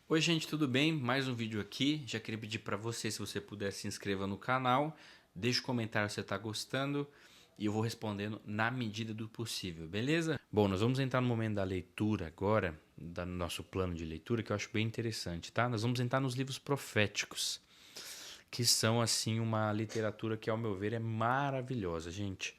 Oi gente, tudo bem? Mais um vídeo aqui. Já queria pedir para você, se você puder, se inscreva no canal, deixa o comentário se você está gostando e eu vou respondendo na medida do possível, beleza? Bom, nós vamos entrar no momento da leitura agora, do nosso plano de leitura, que eu acho bem interessante, tá? Nós vamos entrar nos livros proféticos, que são, assim, uma literatura que, ao meu ver, é maravilhosa, gente.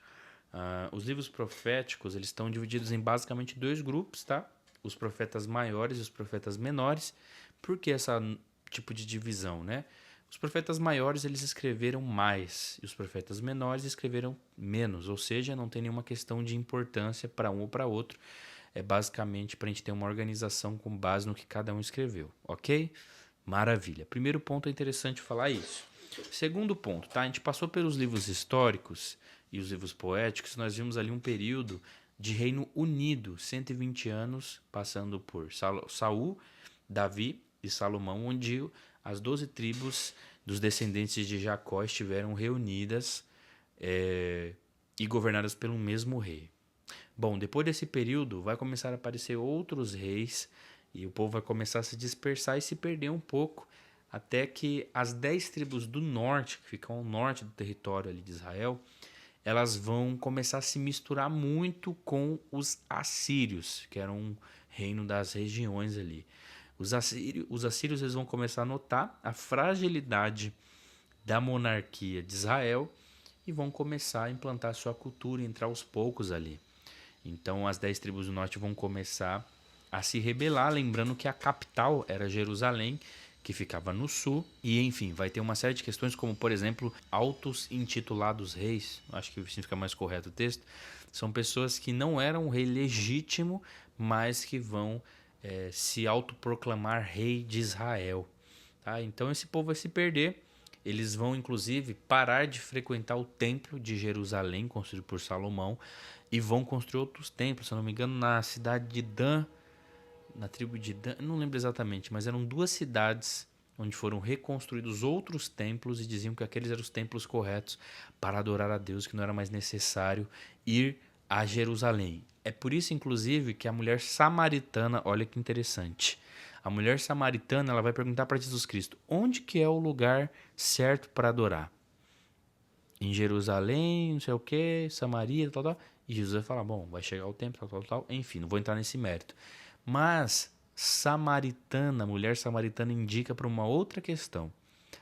Os livros proféticos, eles estão divididos em basicamente dois grupos, tá? Os profetas maiores e os profetas menores. Por que essa tipo de divisão, né? Os profetas maiores, eles escreveram mais e os profetas menores escreveram menos, ou seja, não tem nenhuma questão de importância para um ou para outro. É basicamente para a gente ter uma organização com base no que cada um escreveu, ok? Maravilha. Primeiro ponto, é interessante falar isso. Segundo ponto, tá? A gente passou pelos livros históricos e os livros poéticos, nós vimos ali um período de reino unido, 120 anos, passando por Saul, Davi e Salomão, onde as 12 tribos dos descendentes de Jacó estiveram reunidas e governadas pelo mesmo rei. Bom, depois desse período vai começar a aparecer outros reis e o povo vai começar a se dispersar e se perder um pouco, até que as 10 tribos do norte, que ficam ao norte do território ali de Israel, elas vão começar a se misturar muito com os assírios, que eram um reino das regiões ali. Os assírios eles vão começar a notar a fragilidade da monarquia de Israel e vão começar a implantar sua cultura, entrar aos poucos ali. Então as 10 tribos do norte vão começar a se rebelar, lembrando que a capital era Jerusalém, que ficava no sul, e enfim, vai ter uma série de questões como, por exemplo, autos intitulados reis, acho que significa mais correto o texto, são pessoas que não eram um rei legítimo, mas que vão se autoproclamar rei de Israel. Tá? Então esse povo vai se perder. Eles vão, inclusive, parar de frequentar o templo de Jerusalém, construído por Salomão, e vão construir outros templos, se eu não me engano, na cidade de Dan, na tribo de Dan, não lembro exatamente, mas eram duas cidades onde foram reconstruídos outros templos e diziam que aqueles eram os templos corretos para adorar a Deus, que não era mais necessário ir a Jerusalém. É por isso, inclusive, que a mulher samaritana, olha que interessante, a mulher samaritana ela vai perguntar para Jesus Cristo, onde que é o lugar certo para adorar? Em Jerusalém, não sei o que, Samaria, tal, tal. E Jesus vai falar, bom, vai chegar o tempo, tal, tal, tal. Enfim, não vou entrar nesse mérito. Mas samaritana, mulher samaritana indica para uma outra questão.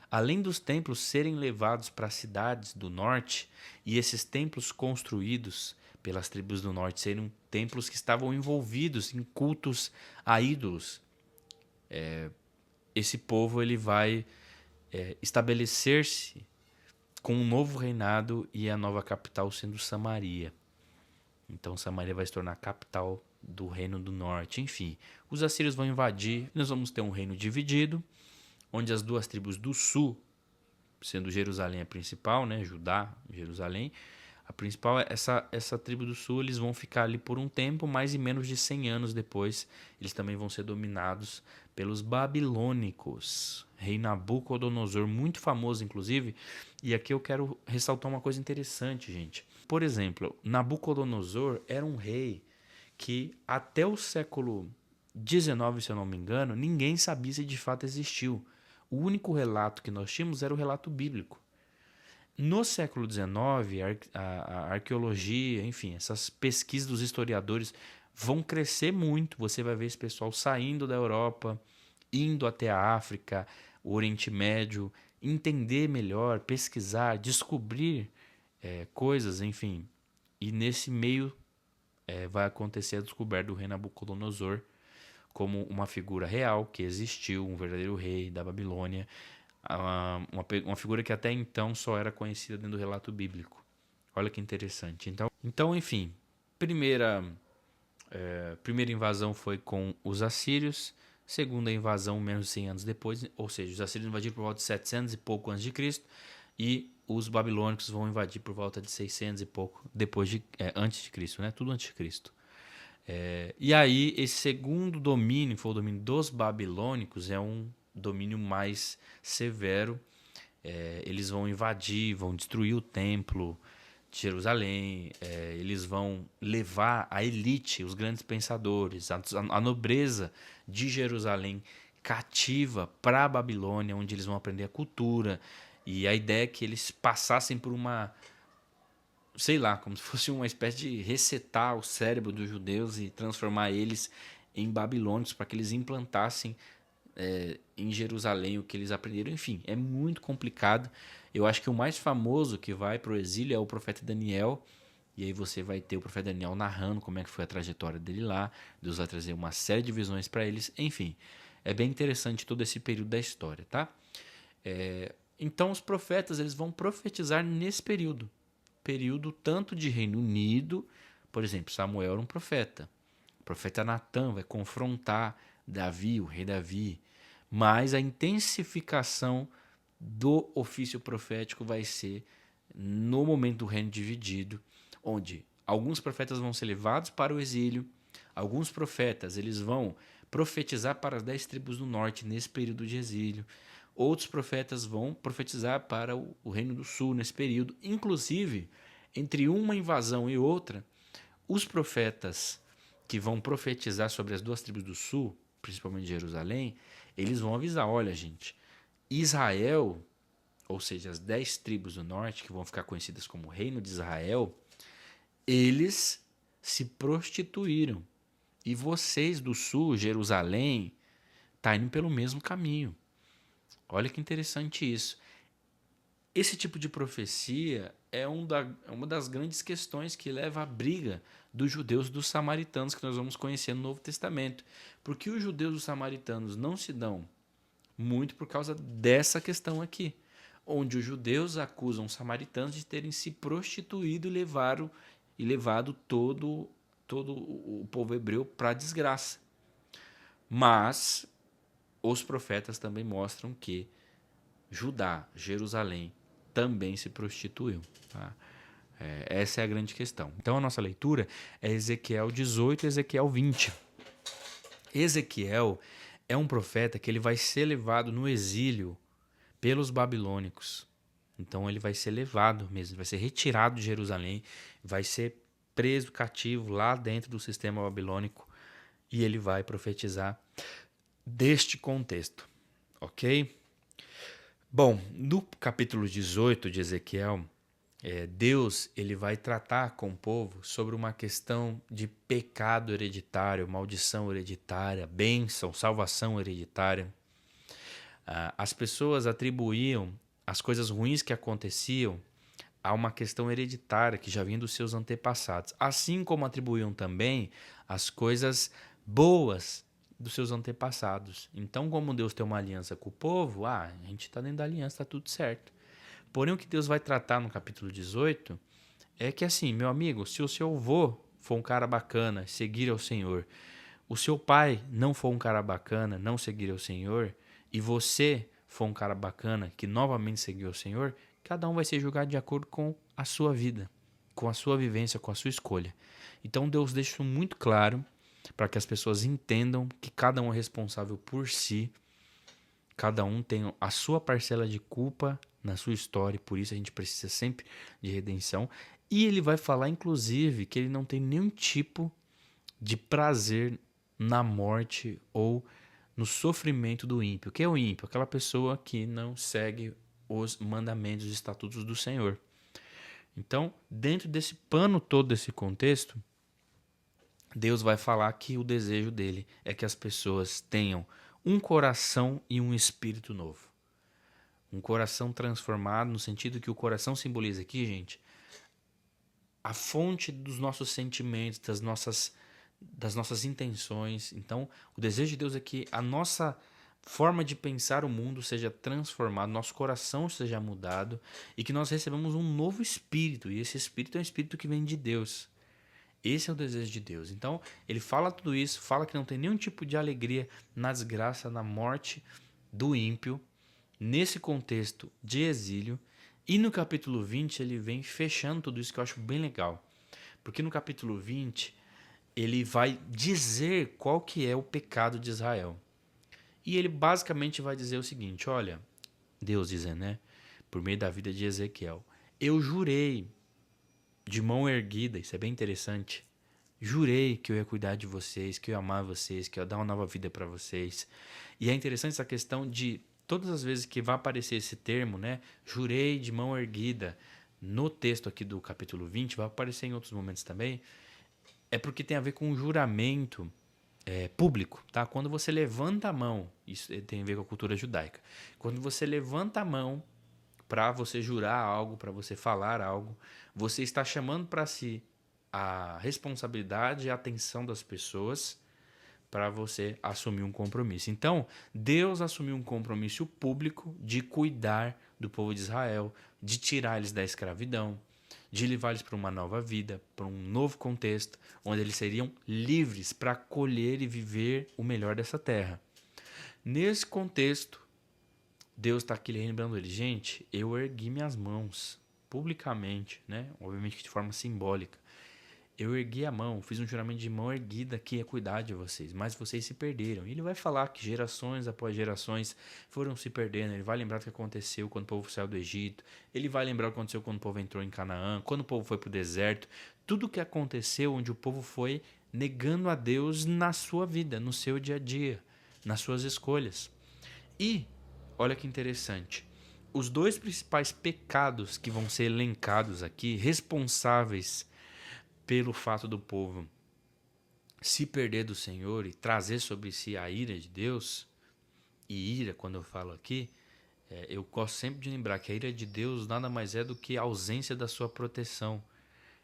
Além dos templos serem levados para cidades do norte, e esses templos construídos pelas tribos do norte serem templos que estavam envolvidos em cultos a ídolos, esse povo ele vai estabelecer-se com um novo reinado e a nova capital sendo Samaria. Então Samaria vai se tornar a capital do reino do norte. Enfim, os assírios vão invadir. Nós vamos ter um reino dividido, onde as duas tribos do sul, sendo Jerusalém a principal, né, Judá, Jerusalém, a principal é essa tribo do sul, eles vão ficar ali por um tempo, mais e menos de 100 anos depois, eles também vão ser dominados pelos babilônicos. Rei Nabucodonosor, muito famoso inclusive, e aqui eu quero ressaltar uma coisa interessante, gente. Por exemplo, Nabucodonosor era um rei que até o século XIX, se eu não me engano, ninguém sabia se de fato existiu. O único relato que nós tínhamos era o relato bíblico. No século XIX, a arqueologia, enfim, essas pesquisas dos historiadores vão crescer muito. Você vai ver esse pessoal saindo da Europa, indo até a África, o Oriente Médio, entender melhor, pesquisar, descobrir coisas, enfim. E nesse meio vai acontecer a descoberta do rei Nabucodonosor como uma figura real que existiu, um verdadeiro rei da Babilônia, uma figura que até então só era conhecida dentro do relato bíblico. Olha que interessante. Então enfim, primeira invasão foi com os assírios, segunda invasão menos de 100 anos depois, ou seja, os assírios invadiram por volta de 700 e pouco antes de Cristo e os babilônicos vão invadir por volta de 600 e pouco antes de Cristo, né? Tudo antes de Cristo. E aí, esse segundo domínio, que foi o domínio dos babilônicos, é um domínio mais severo. Eles vão invadir, vão destruir o templo de Jerusalém, eles vão levar a elite, os grandes pensadores, a nobreza de Jerusalém, cativa para a Babilônia, onde eles vão aprender a cultura. E a ideia é que eles passassem por uma, sei lá, como se fosse uma espécie de resetar o cérebro dos judeus e transformar eles em babilônicos para que eles implantassem em Jerusalém o que eles aprenderam. Enfim, é muito complicado. Eu acho que o mais famoso que vai para o exílio é o profeta Daniel. E aí você vai ter o profeta Daniel narrando como é que foi a trajetória dele lá. Deus vai trazer uma série de visões para eles. Enfim, é bem interessante todo esse período da história, tá? Então os profetas eles vão profetizar nesse período tanto de Reino Unido, por exemplo, Samuel era um profeta. O profeta Natã vai confrontar Davi, o rei Davi, mas a intensificação do ofício profético vai ser no momento do reino dividido, onde alguns profetas vão ser levados para o exílio, alguns profetas eles vão profetizar para as 10 tribos do norte nesse período de exílio, outros profetas vão profetizar para o reino do sul nesse período, inclusive entre uma invasão e outra, os profetas que vão profetizar sobre as 2 tribos do sul, principalmente Jerusalém, eles vão avisar, olha gente, Israel, ou seja, as 10 tribos do norte, que vão ficar conhecidas como Reino de Israel, eles se prostituíram. E vocês do sul, Jerusalém, tá indo pelo mesmo caminho. Olha que interessante isso. Esse tipo de profecia é uma das grandes questões que leva à briga dos judeus e dos samaritanos, que nós vamos conhecer no Novo Testamento. Porque os judeus e os samaritanos não se dão muito por causa dessa questão aqui, onde os judeus acusam os samaritanos de terem se prostituído e levado todo o povo hebreu para a desgraça. Mas os profetas também mostram que Judá, Jerusalém, também se prostituiu. Tá? Essa é a grande questão. Então a nossa leitura é Ezequiel 18 e Ezequiel 20. Ezequiel é um profeta que ele vai ser levado no exílio pelos babilônicos. Então ele vai ser levado mesmo, vai ser retirado de Jerusalém, vai ser preso cativo lá dentro do sistema babilônico e ele vai profetizar deste contexto, ok? Bom, no capítulo 18 de Ezequiel, Deus ele vai tratar com o povo sobre uma questão de pecado hereditário, maldição hereditária, bênção, salvação hereditária. As pessoas atribuíam as coisas ruins que aconteciam a uma questão hereditária que já vinha dos seus antepassados, assim como atribuíam também as coisas boas dos seus antepassados. Então, como Deus tem uma aliança com o povo, a gente está dentro da aliança, está tudo certo. Porém, o que Deus vai tratar no capítulo 18 é que assim, meu amigo, se o seu avô for um cara bacana, seguir ao Senhor, o seu pai não for um cara bacana, não seguir ao Senhor, e você for um cara bacana que novamente seguiu ao Senhor, cada um vai ser julgado de acordo com a sua vida, com a sua vivência, com a sua escolha. Então Deus deixa isso muito claro para que as pessoas entendam que cada um é responsável por si, cada um tem a sua parcela de culpa na sua história, e por isso a gente precisa sempre de redenção. E ele vai falar, inclusive, que ele não tem nenhum tipo de prazer na morte ou no sofrimento do ímpio. O que é o ímpio? Aquela pessoa que não segue os mandamentos e estatutos do Senhor. Então, dentro desse pano todo, desse contexto, Deus vai falar que o desejo dele é que as pessoas tenham um coração e um espírito novo. Um coração transformado, no sentido que o coração simboliza aqui, gente, a fonte dos nossos sentimentos, das nossas intenções. Então, o desejo de Deus é que a nossa forma de pensar o mundo seja transformada, nosso coração seja mudado e que nós recebamos um novo espírito. E esse espírito é um espírito que vem de Deus. Esse é o desejo de Deus. Então, ele fala tudo isso, fala que não tem nenhum tipo de alegria na desgraça, na morte do ímpio, nesse contexto de exílio. E no capítulo 20, ele vem fechando tudo isso que eu acho bem legal. Porque no capítulo 20, ele vai dizer qual que é o pecado de Israel. E ele basicamente vai dizer o seguinte, olha, Deus dizendo, né, por meio da vida de Ezequiel, eu jurei de mão erguida, isso é bem interessante, Jurei que eu ia cuidar de vocês, que eu ia amar vocês, que eu ia dar uma nova vida para vocês. E é interessante essa questão de todas as vezes que vai aparecer esse termo, né? Jurei de mão erguida. No texto aqui do capítulo 20, vai aparecer em outros momentos também. É porque tem a ver com o juramento público, tá? Quando você levanta a mão, isso tem a ver com a cultura judaica. Quando você levanta a mão para você jurar algo, para você falar algo, você está chamando para si a responsabilidade e a atenção das pessoas para você assumir um compromisso. Então, Deus assumiu um compromisso público de cuidar do povo de Israel, de tirar eles da escravidão, de levar eles para uma nova vida, para um novo contexto, onde eles seriam livres para colher e viver o melhor dessa terra. Nesse contexto, Deus está aqui lembrando ele, gente, eu ergui minhas mãos publicamente, né? Obviamente de forma simbólica. Eu ergui a mão, fiz um juramento de mão erguida que ia cuidar de vocês, mas vocês se perderam. E ele vai falar que gerações após gerações foram se perdendo. Ele vai lembrar o que aconteceu quando o povo saiu do Egito. Ele vai lembrar o que aconteceu quando o povo entrou em Canaã, quando o povo foi para o deserto. Tudo o que aconteceu onde o povo foi negando a Deus na sua vida, no seu dia a dia, nas suas escolhas. E, olha que interessante, os dois principais pecados que vão ser elencados aqui, responsáveis pelo fato do povo se perder do Senhor e trazer sobre si a ira de Deus, e ira, quando eu falo aqui, eu gosto sempre de lembrar que a ira de Deus nada mais é do que a ausência da sua proteção,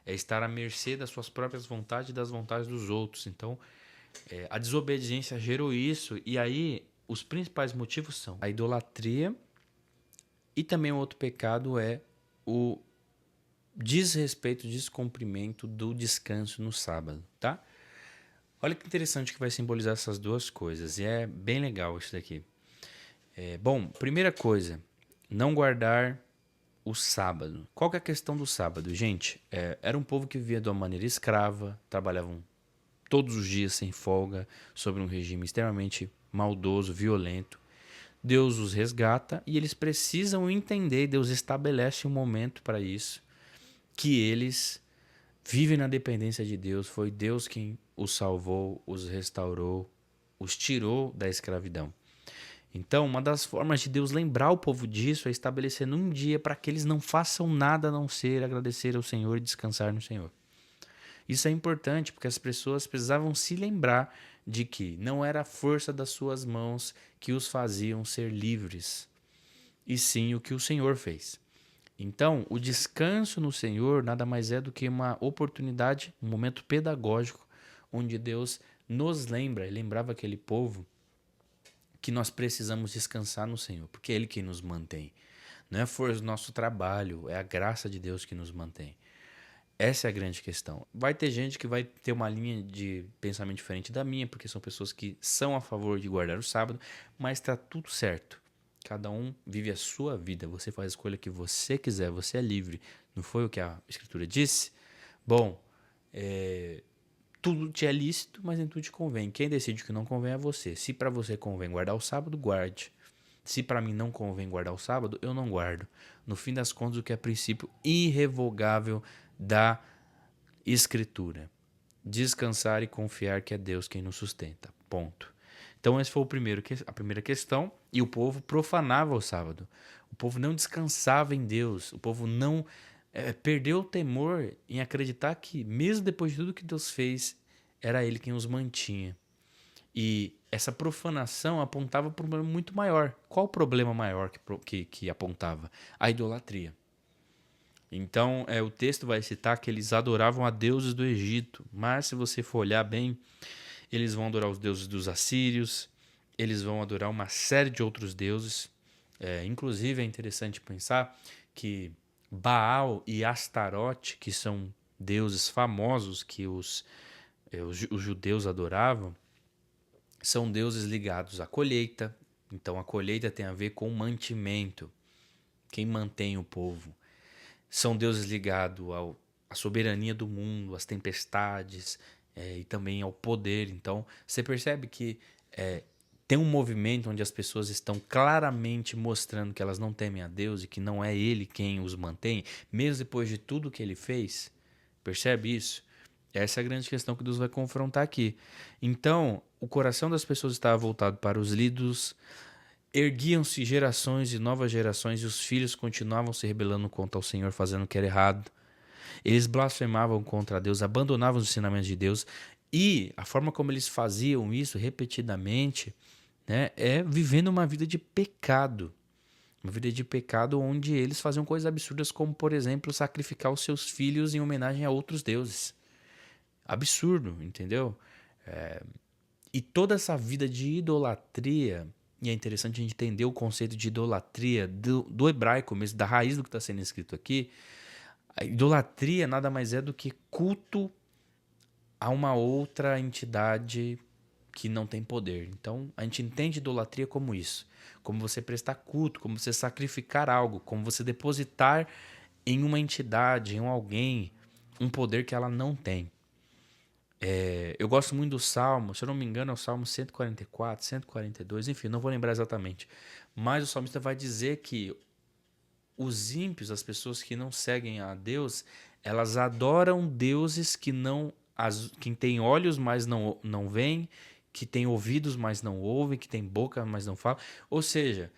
é estar à mercê das suas próprias vontades e das vontades dos outros. Então, a desobediência gerou isso, e aí os principais motivos são a idolatria, e também um outro pecado é o desrespeito, descumprimento do descanso no sábado, tá? Olha que interessante que vai simbolizar essas duas coisas, e é bem legal isso daqui. Bom, primeira coisa, não guardar o sábado. Qual que é a questão do sábado? Gente, era um povo que vivia de uma maneira escrava, trabalhavam todos os dias sem folga, sob um regime extremamente maldoso, violento. Deus os resgata e eles precisam entender, Deus estabelece um momento para isso, que eles vivem na dependência de Deus. Foi Deus quem os salvou, os restaurou, os tirou da escravidão. Então, uma das formas de Deus lembrar o povo disso é estabelecendo um dia para que eles não façam nada a não ser agradecer ao Senhor e descansar no Senhor. Isso é importante porque as pessoas precisavam se lembrar de que não era a força das suas mãos que os faziam ser livres, e sim o que o Senhor fez. Então, o descanso no Senhor nada mais é do que uma oportunidade, um momento pedagógico, onde Deus nos lembra, e lembrava aquele povo, que nós precisamos descansar no Senhor, porque é Ele quem nos mantém. Não é a força do nosso trabalho, é a graça de Deus que nos mantém. Essa é a grande questão. Vai ter gente que vai ter uma linha de pensamento diferente da minha, porque são pessoas que são a favor de guardar o sábado, mas está tudo certo. Cada um vive a sua vida, você faz a escolha que você quiser, você é livre. Não foi o que a Escritura disse? Bom, tudo te é lícito, mas nem tudo te convém. Quem decide o que não convém é você. Se para você convém guardar o sábado, guarde. Se para mim não convém guardar o sábado, eu não guardo. No fim das contas, o que é princípio irrevogável da Escritura: descansar e confiar que é Deus quem nos sustenta. Ponto. Então, esse foi a primeira questão. E o povo profanava o sábado. O povo não descansava em Deus. O povo não perdeu o temor em acreditar que, mesmo depois de tudo que Deus fez, era Ele quem os mantinha. E essa profanação apontava para um problema muito maior. Qual o problema maior que apontava? A idolatria. Então, o texto vai citar que eles adoravam a deuses do Egito. Mas, se você for olhar bem, eles vão adorar os deuses dos assírios, eles vão adorar uma série de outros deuses. Inclusive, é interessante pensar que Baal e Astarote, que são deuses famosos que os judeus adoravam, são deuses ligados à colheita. Então, a colheita tem a ver com o mantimento, quem mantém o povo. São deuses ligados à soberania do mundo, às tempestades e também ao poder. Então, você percebe que tem um movimento onde as pessoas estão claramente mostrando que elas não temem a Deus e que não é Ele quem os mantém, mesmo depois de tudo que Ele fez. Percebe isso? Essa é a grande questão que Deus vai confrontar aqui. Então, o coração das pessoas estava voltado para os ídolos, erguiam-se gerações e novas gerações, e os filhos continuavam se rebelando contra o Senhor, fazendo o que era errado. Eles blasfemavam contra Deus, abandonavam os ensinamentos de Deus, e a forma como eles faziam isso repetidamente, né, é vivendo uma vida de pecado. Uma vida de pecado onde eles faziam coisas absurdas, como, por exemplo, sacrificar os seus filhos em homenagem a outros deuses. Absurdo, entendeu? E toda essa vida de idolatria, e é interessante a gente entender o conceito de idolatria do hebraico mesmo, da raiz do que está sendo escrito aqui. A idolatria nada mais é do que culto a uma outra entidade que não tem poder. Então, a gente entende idolatria como isso. Como você prestar culto, como você sacrificar algo, como você depositar em uma entidade, em alguém, um poder que ela não tem. Eu gosto muito do Salmo, se eu não me engano é o Salmo 144, 142, enfim, não vou lembrar exatamente. Mas o salmista vai dizer que os ímpios, as pessoas que não seguem a Deus, elas adoram deuses que não, que têm olhos, mas não veem, que têm ouvidos, mas não ouvem, que têm boca, mas não falam. Ou seja,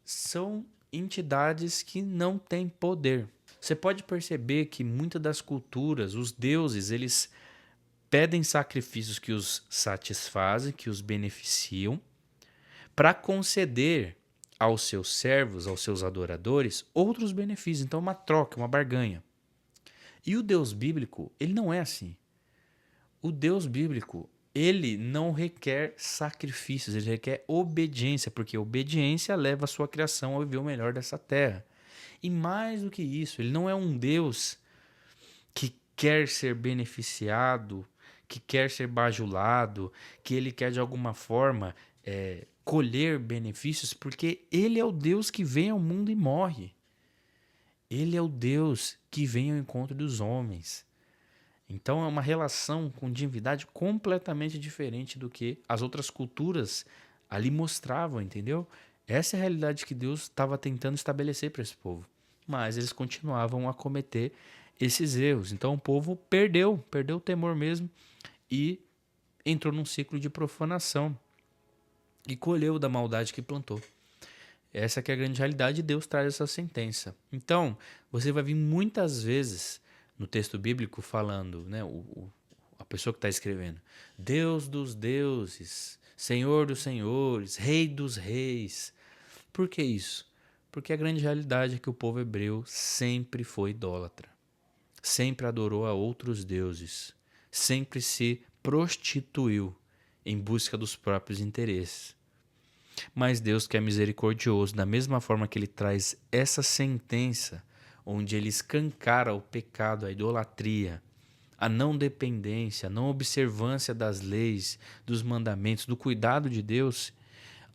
são entidades que não têm poder. Você pode perceber que muitas das culturas, os deuses, eles pedem sacrifícios que os satisfazem, que os beneficiam, para conceder aos seus servos, aos seus adoradores, outros benefícios. Então, uma troca, uma barganha. E o Deus bíblico, ele não é assim. O Deus bíblico, ele não requer sacrifícios, ele requer obediência, porque obediência leva a sua criação a viver o melhor dessa terra. E mais do que isso, ele não é um Deus que quer ser beneficiado, que quer ser bajulado, que ele quer de alguma forma colher benefícios, porque ele é o Deus que vem ao mundo e morre. Ele é o Deus que vem ao encontro dos homens. Então é uma relação com divindade completamente diferente do que as outras culturas ali mostravam, entendeu? Essa é a realidade que Deus estava tentando estabelecer para esse povo. Mas eles continuavam a cometer esses erros. Então o povo perdeu o temor mesmo e entrou num ciclo de profanação e colheu da maldade que plantou. Essa que é a grande realidade e Deus traz essa sentença. Então, você vai vir muitas vezes no texto bíblico falando, né, a pessoa que está escrevendo, Deus dos deuses, Senhor dos senhores, Rei dos reis. Por que isso? Porque a grande realidade é que o povo hebreu sempre foi idólatra. Sempre adorou a outros deuses. Sempre se prostituiu em busca dos próprios interesses. Mas Deus, que é misericordioso, da mesma forma que ele traz essa sentença, onde ele escancara o pecado, a idolatria, a não dependência, a não observância das leis, dos mandamentos, do cuidado de Deus,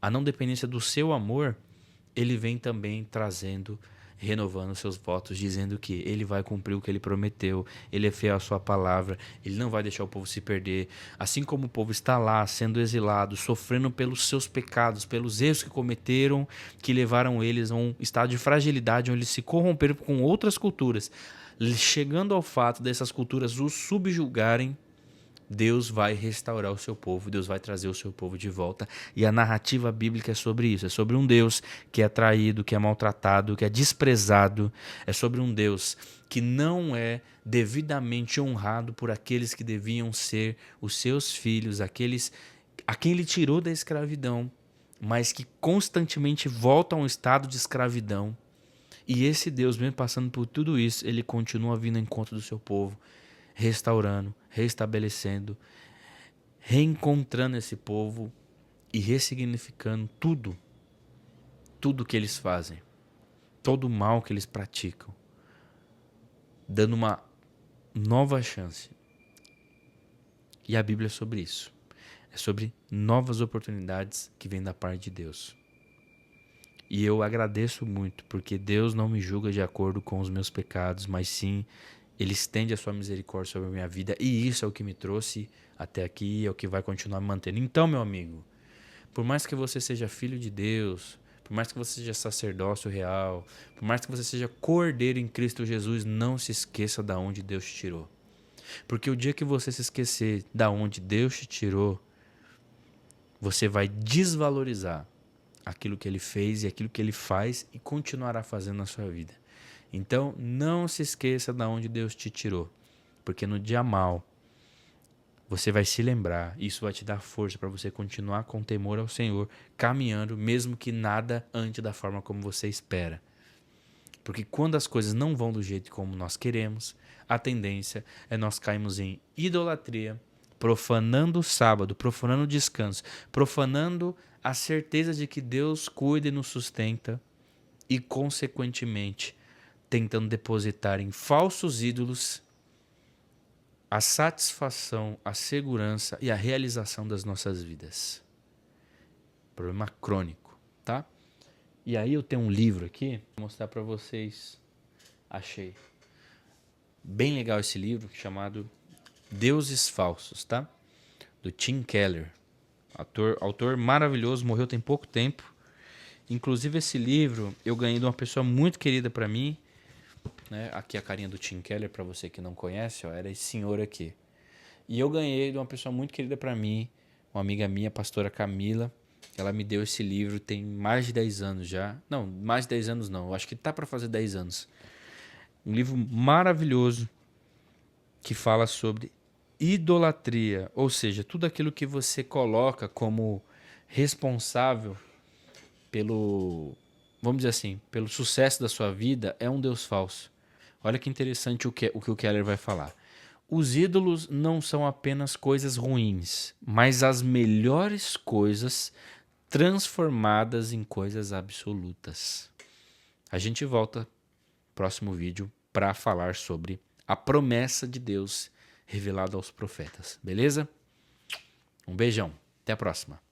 a não dependência do seu amor, ele vem também trazendo, renovando seus votos, dizendo que ele vai cumprir o que ele prometeu, ele é fiel à sua palavra, ele não vai deixar o povo se perder. Assim como o povo está lá, sendo exilado, sofrendo pelos seus pecados, pelos erros que cometeram, que levaram eles a um estado de fragilidade, onde eles se corromperam com outras culturas, chegando ao fato dessas culturas os subjugarem, Deus vai restaurar o seu povo, Deus vai trazer o seu povo de volta. E a narrativa bíblica é sobre isso, é sobre um Deus que é traído, que é maltratado, que é desprezado, é sobre um Deus que não é devidamente honrado por aqueles que deviam ser os seus filhos, aqueles a quem ele tirou da escravidão, mas que constantemente voltam a um estado de escravidão. E esse Deus, mesmo passando por tudo isso, ele continua vindo ao encontro do seu povo, restaurando, restabelecendo, reencontrando esse povo e ressignificando tudo que eles fazem, todo o mal que eles praticam, dando uma nova chance. E a Bíblia é sobre isso. É sobre novas oportunidades que vêm da parte de Deus. E eu agradeço muito, porque Deus não me julga de acordo com os meus pecados, mas sim, Ele estende a sua misericórdia sobre a minha vida. E isso é o que me trouxe até aqui, é o que vai continuar me mantendo. Então, meu amigo, por mais que você seja filho de Deus, por mais que você seja sacerdócio real, por mais que você seja cordeiro em Cristo Jesus, não se esqueça de onde Deus te tirou. Porque o dia que você se esquecer da onde Deus te tirou, você vai desvalorizar aquilo que ele fez e aquilo que ele faz e continuará fazendo na sua vida. Então, não se esqueça da onde Deus te tirou, porque no dia mal você vai se lembrar, e isso vai te dar força para você continuar com temor ao Senhor, caminhando, mesmo que nada ande da forma como você espera. Porque quando as coisas não vão do jeito como nós queremos, a tendência é nós cairmos em idolatria, profanando o sábado, profanando o descanso, profanando a certeza de que Deus cuida e nos sustenta e, consequentemente, tentando depositar em falsos ídolos a satisfação, a segurança e a realização das nossas vidas. Problema crônico, tá? E aí eu tenho um livro aqui, vou mostrar para vocês. Achei bem legal esse livro, chamado Deuses Falsos, tá? Do Tim Keller. Autor maravilhoso, morreu tem pouco tempo. Inclusive esse livro eu ganhei de uma pessoa muito querida para mim, né? Aqui a carinha do Tim Keller, para você que não conhece, ó, era esse senhor aqui. E eu ganhei de uma pessoa muito querida para mim, uma amiga minha, a pastora Camila. Ela me deu esse livro tem mais de 10 anos já. Não, mais de 10 anos não. Eu acho que tá para fazer 10 anos. Um livro maravilhoso que fala sobre idolatria, ou seja, tudo aquilo que você coloca como responsável pelo, vamos dizer assim, pelo sucesso da sua vida é um Deus falso. Olha que interessante o que o Keller vai falar. Os ídolos não são apenas coisas ruins, mas as melhores coisas transformadas em coisas absolutas. A gente volta no próximo vídeo para falar sobre a promessa de Deus revelada aos profetas, beleza? Um beijão, até a próxima.